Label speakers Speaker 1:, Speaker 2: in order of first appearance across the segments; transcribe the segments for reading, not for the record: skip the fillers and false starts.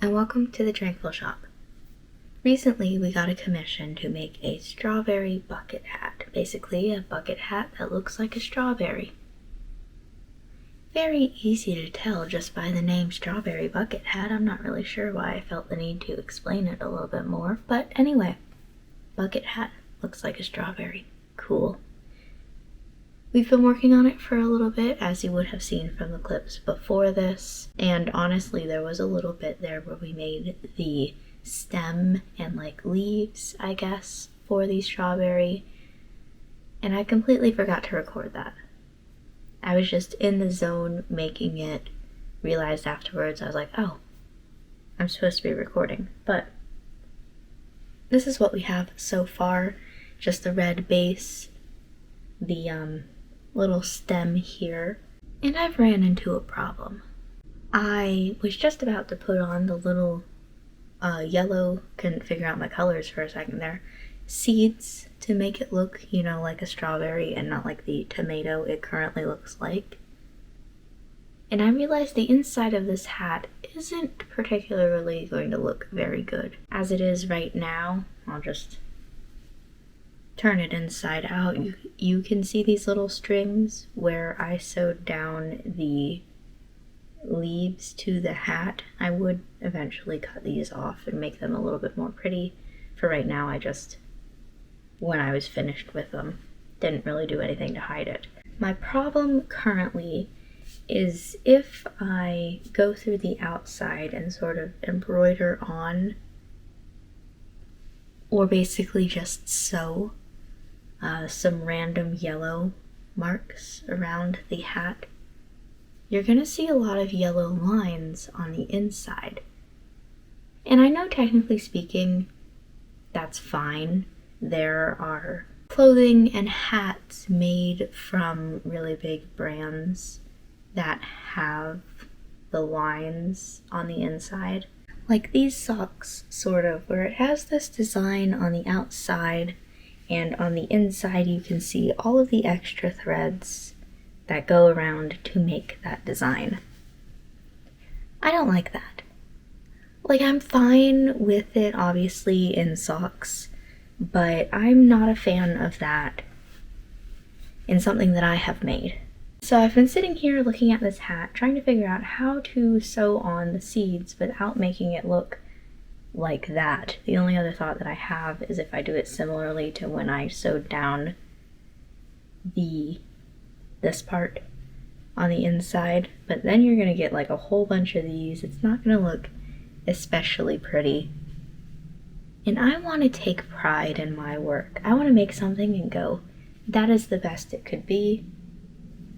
Speaker 1: and welcome to the Tranquil Shop. Recently we got a commission to make a strawberry bucket hat, basically a bucket hat that looks like a strawberry. Very easy to tell just by the name Strawberry Bucket Hat. I'm not really sure why I felt the need to explain it a little bit more, but anyway, bucket hat looks like a strawberry. Cool. We've been working on it for a little bit, as you would have seen from the clips before this, and honestly there was a little bit there where we made the stem and like leaves, I guess, for the strawberry, and I completely forgot to record that. I was just in the zone making it, realized afterwards, I was like, oh, I'm supposed to be recording, but this is what we have so far. Just the red base, the little stem here, and I've ran into a problem. I was just about to put on the little yellow, couldn't figure out my colors for a second there, seeds to make it look, you know, like a strawberry and not like the tomato it currently looks like. And I realized the inside of this hat isn't particularly going to look very good. As it is right now, I'll just turn it inside out. You can see these little strings where I sewed down the leaves to the hat. I would eventually cut these off and make them a little bit more pretty. For right now, I just, when I was finished with them, didn't really do anything to hide it. My problem currently is if I go through the outside and sort of embroider on, or basically just sew some random yellow marks around the hat, you're gonna see a lot of yellow lines on the inside. And I know technically speaking, that's fine. There are clothing and hats made from really big brands that have the lines on the inside. Like these socks, sort of, where it has this design on the outside, and on the inside you can see all of the extra threads that go around to make that design. I don't like that. Like, I'm fine with it obviously in socks, but I'm not a fan of that in something that I have made. So I've been sitting here looking at this hat, trying to figure out how to sew on the seeds without making it look like that. The only other thought that I have is if I do it similarly to when I sewed down this part on the inside, but then you're gonna get like a whole bunch of these. It's not gonna look especially pretty. And I want to take pride in my work. I want to make something and go, that is the best it could be.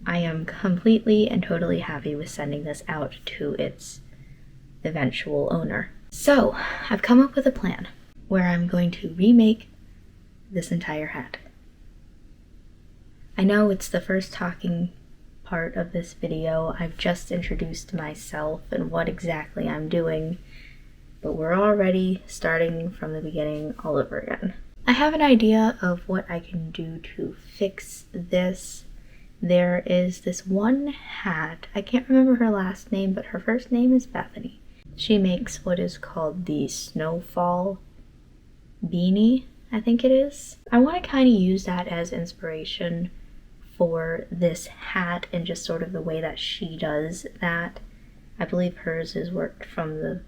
Speaker 1: I am completely and totally happy with sending this out to its eventual owner. So I've come up with a plan where I'm going to remake this entire hat. I know it's the first talking part of this video. I've just introduced myself and what exactly I'm doing, but we're already starting from the beginning all over again. I have an idea of what I can do to fix this. There is this one hat, I can't remember her last name, but her first name is Bethany. She makes what is called the Snowfall beanie, I think it is. I want to kind of use that as inspiration for this hat and just sort of the way that she does that. I believe hers is worked from the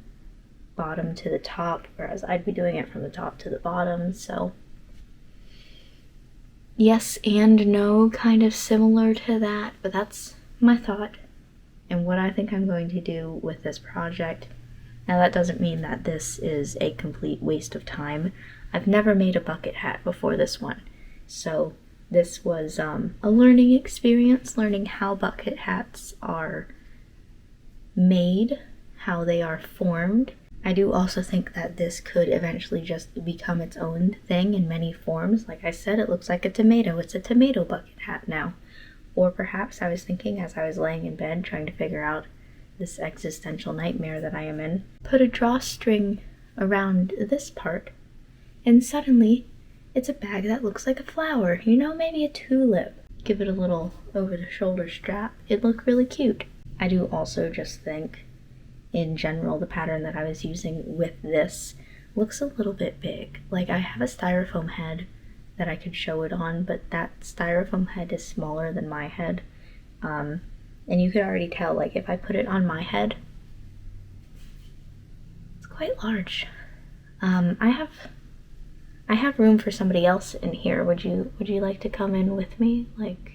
Speaker 1: bottom to the top, whereas I'd be doing it from the top to the bottom, so yes and no, kind of similar to that, but that's my thought and what I think I'm going to do with this project. Now that doesn't mean that this is a complete waste of time. I've never made a bucket hat before this one, so this was a learning experience, learning how bucket hats are made, how they are formed. I do also think that this could eventually just become its own thing in many forms. Like I said, it looks like a tomato. It's a tomato bucket hat now. Or perhaps I was thinking as I was laying in bed trying to figure out this existential nightmare that I am in, put a drawstring around this part, and suddenly it's a bag that looks like a flower. You know, maybe a tulip. Give it a little over-the-shoulder strap. It'd look really cute. I do also just think in general, the pattern that I was using with this looks a little bit big. Like, I have a styrofoam head that I could show it on, but that styrofoam head is smaller than my head. And you could already tell, like, if I put it on my head, it's quite large. I have room for somebody else in here. Would you like to come in with me? Like,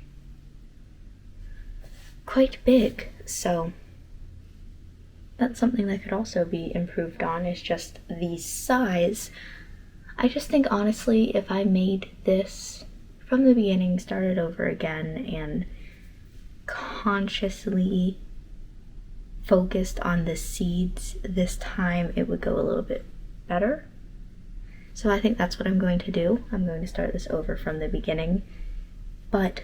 Speaker 1: quite big. So that's something that could also be improved on, is just the size. I just think, honestly, if I made this from the beginning, started over again, and consciously focused on the seeds this time, it would go a little bit better. So I think that's what I'm going to do. I'm going to start this over from the beginning, but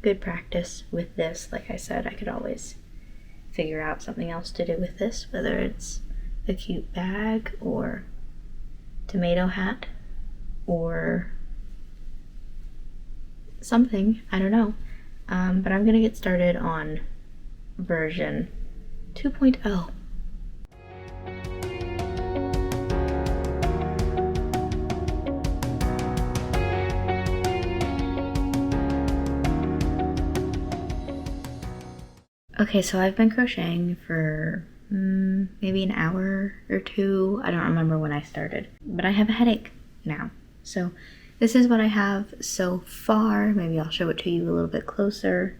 Speaker 1: good practice with this. Like I said, I could always figure out something else to do with this, whether it's a cute bag or tomato hat or something, I don't know. But I'm gonna get started on version 2.0. Okay, so I've been crocheting for maybe an hour or two. I don't remember when I started, but I have a headache now. So this is what I have so far. Maybe I'll show it to you a little bit closer.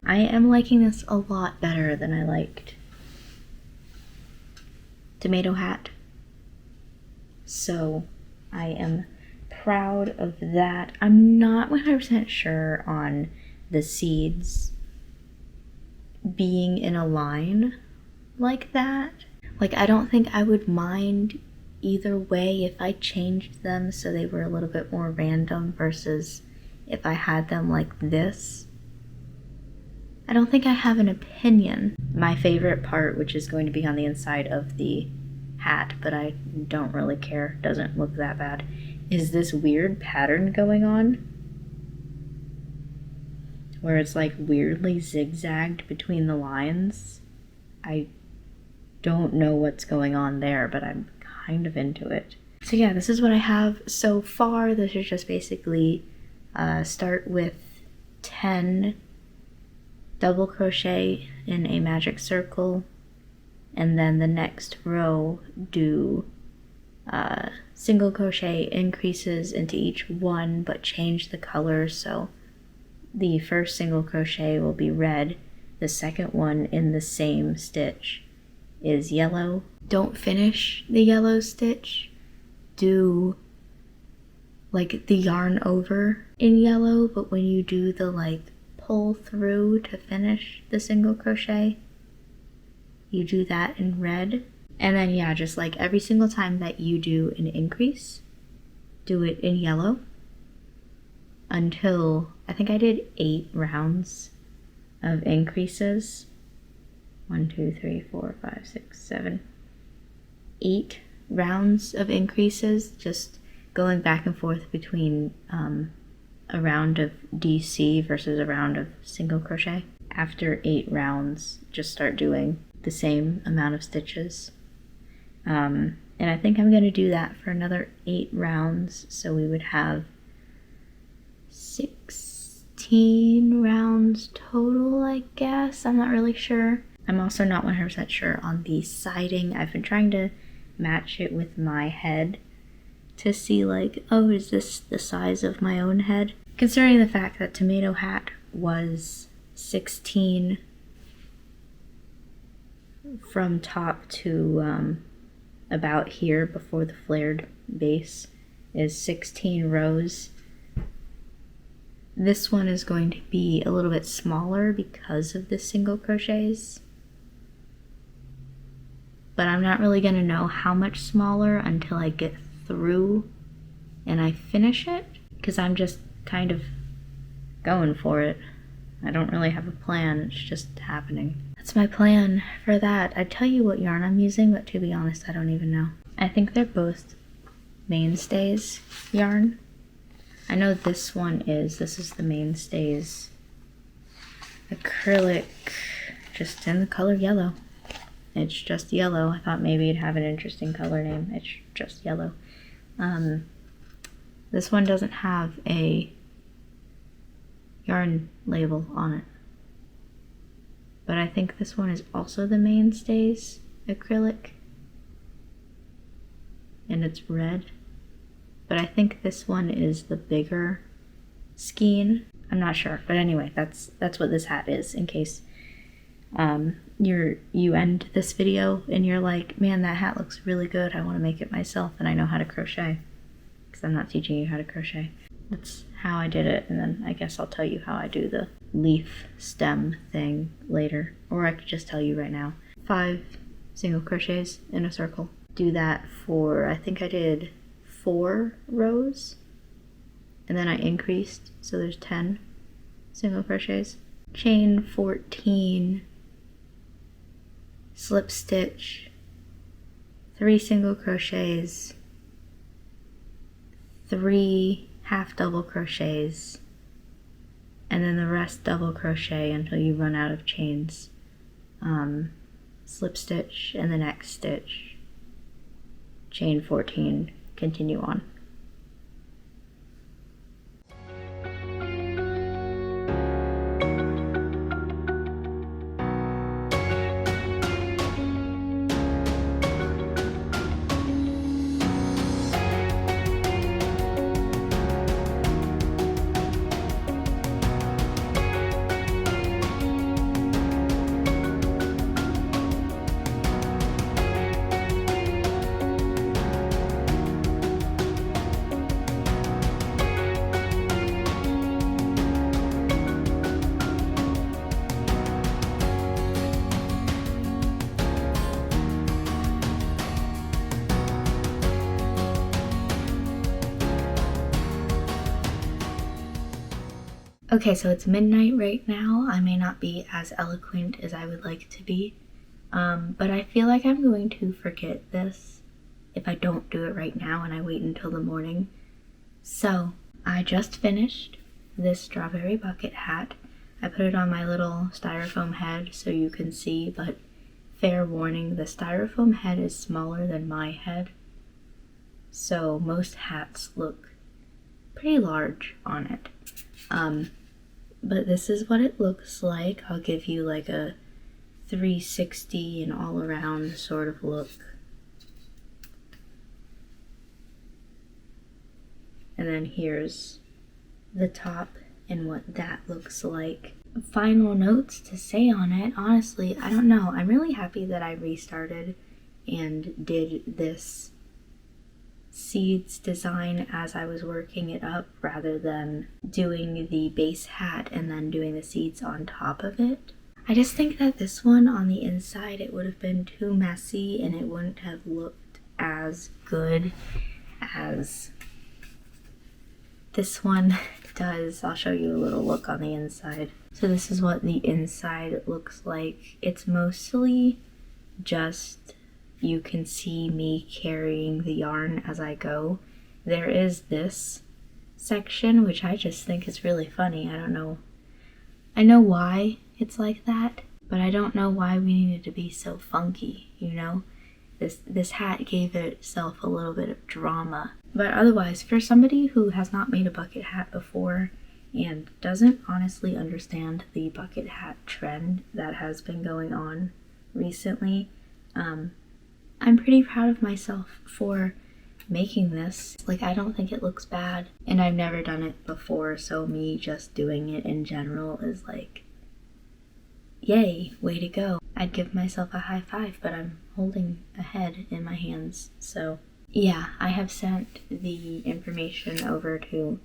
Speaker 1: I am liking this a lot better than I liked Tomato Hat. So I am proud of that. I'm not 100% sure on the seeds being in a line like that. Like, I don't think I would mind either way if I changed them so they were a little bit more random versus if I had them like this. I don't think I have an opinion. My favorite part, which is going to be on the inside of the hat, but I don't really care, doesn't look that bad, is this weird pattern going on where it's like weirdly zigzagged between the lines. I don't know what's going on there, but I'm kind of into it. So yeah, this is what I have so far. This is just basically start with 10 double crochet in a magic circle, and then the next row do single crochet increases into each one, but change the color. So the first single crochet will be red, the second one in the same stitch is yellow. Don't finish the yellow stitch, do like the yarn over in yellow, but when you do the like pull through to finish the single crochet, you do that in red. And then yeah, just like every single time that you do an increase, do it in yellow until, I think I did 8 rounds of increases. 1, 2, 3, 4, 5, 6, 7, 8 rounds of increases, just going back and forth between a round of DC versus a round of single crochet. After 8 rounds, just start doing the same amount of stitches. And I think I'm going to do that for another 8 rounds, so we would have 16 rounds total, I guess. I'm not really sure. I'm also not 100% sure on the siding. I've been trying to match it with my head to see like, oh, is this the size of my own head? Considering the fact that Tomato Hat was 16 from top to about here before the flared base is 16 rows. This one is going to be a little bit smaller because of the single crochets, but I'm not really going to know how much smaller until I get through and I finish it, because I'm just kind of going for it. I don't really have a plan, it's just happening. That's my plan for that. I'd tell you what yarn I'm using, but to be honest, I don't even know. I think they're both Mainstays yarn. I know this one is. This is the Mainstays acrylic just in the color yellow. It's just yellow. I thought maybe it'd have an interesting color name. It's just yellow. This one doesn't have a yarn label on it, but I think this one is also the Mainstays acrylic, and it's red, but I think this one is the bigger skein. I'm not sure, but anyway, that's what this hat is, in case you end this video and you're like, man, that hat looks really good, I want to make it myself, and I know how to crochet, because I'm not teaching you how to crochet. That's how I did it, and then I guess I'll tell you how I do the leaf stem thing later, or I could just tell you right now. 5 single crochets in a circle. Do that for, I think I did 4 rows, and then I increased, so there's 10 single crochets. Chain 14, slip stitch, 3 single crochets, 3 half double crochets, and then the rest double crochet until you run out of chains. Slip stitch and the next stitch, chain 14, continue on. Okay, so it's midnight right now. I may not be as eloquent as I would like to be, but I feel like I'm going to forget this if I don't do it right now and I wait until the morning. So, I just finished this strawberry bucket hat. I put it on my little styrofoam head so you can see, but fair warning, the styrofoam head is smaller than my head, so most hats look pretty large on it. But this is what it looks like. I'll give you like a 360 and all around sort of look. And then here's the top and what that looks like. Final notes to say on it, honestly, I don't know. I'm really happy that I restarted and did this seeds design as I was working it up, rather than doing the base hat and then doing the seeds on top of it. I just think that this one on the inside, it would have been too messy and it wouldn't have looked as good as this one does. I'll show you a little look on the inside. So this is what the inside looks like. It's mostly just, you can see me carrying the yarn as I go. There is this section, which I just think is really funny. I don't know. I know why it's like that, but I don't know why we needed to be so funky, you know? This hat gave itself a little bit of drama. But otherwise, for somebody who has not made a bucket hat before and doesn't honestly understand the bucket hat trend that has been going on recently, I'm pretty proud of myself for making this. Like, I don't think it looks bad, and I've never done it before, so me just doing it in general is like, yay, way to go. I'd give myself a high five, but I'm holding a head in my hands. So yeah, I have sent the information over to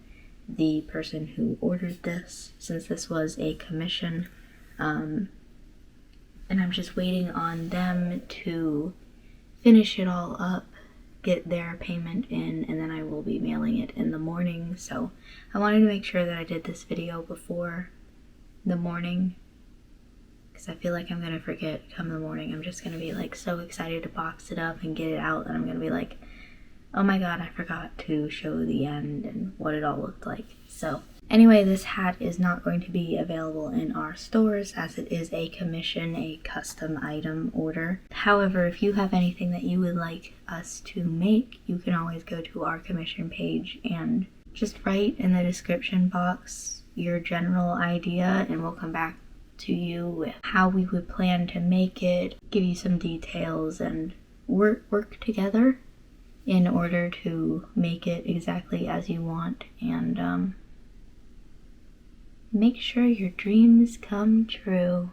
Speaker 1: the person who ordered this, since this was a commission, and I'm just waiting on them to finish it all up, get their payment in, and then I will be mailing it in the morning. So I wanted to make sure that I did this video before the morning, because I feel like I'm gonna forget come the morning. I'm just gonna be like so excited to box it up and get it out, and I'm gonna be like, oh my god, I forgot to show the end and what it all looked like. So Anyway, this hat is not going to be available in our stores as it is a commission, a custom item order. However, if you have anything that you would like us to make, you can always go to our commission page and just write in the description box your general idea, and we'll come back to you with how we would plan to make it, give you some details, and work together in order to make it exactly as you want, and make sure your dreams come true.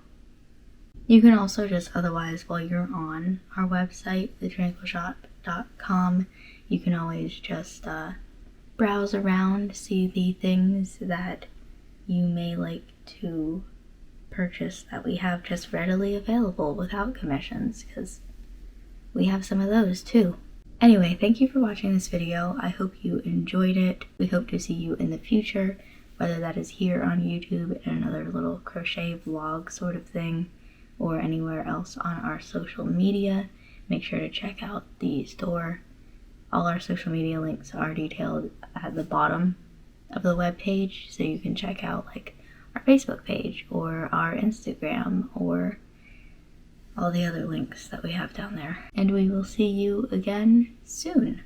Speaker 1: You can also just otherwise, while you're on our website, thechankleshop.com, you can always just browse around, see the things that you may like to purchase that we have just readily available without commissions, because we have some of those too. Anyway, thank you for watching this video. I hope you enjoyed it. We hope to see you in the future, whether that is here on YouTube in another little crochet vlog sort of thing, or anywhere else on our social media. Make sure to check out the store. All our social media links are detailed at the bottom of the web page, so you can check out like our Facebook page or our Instagram or all the other links that we have down there. And we will see you again soon.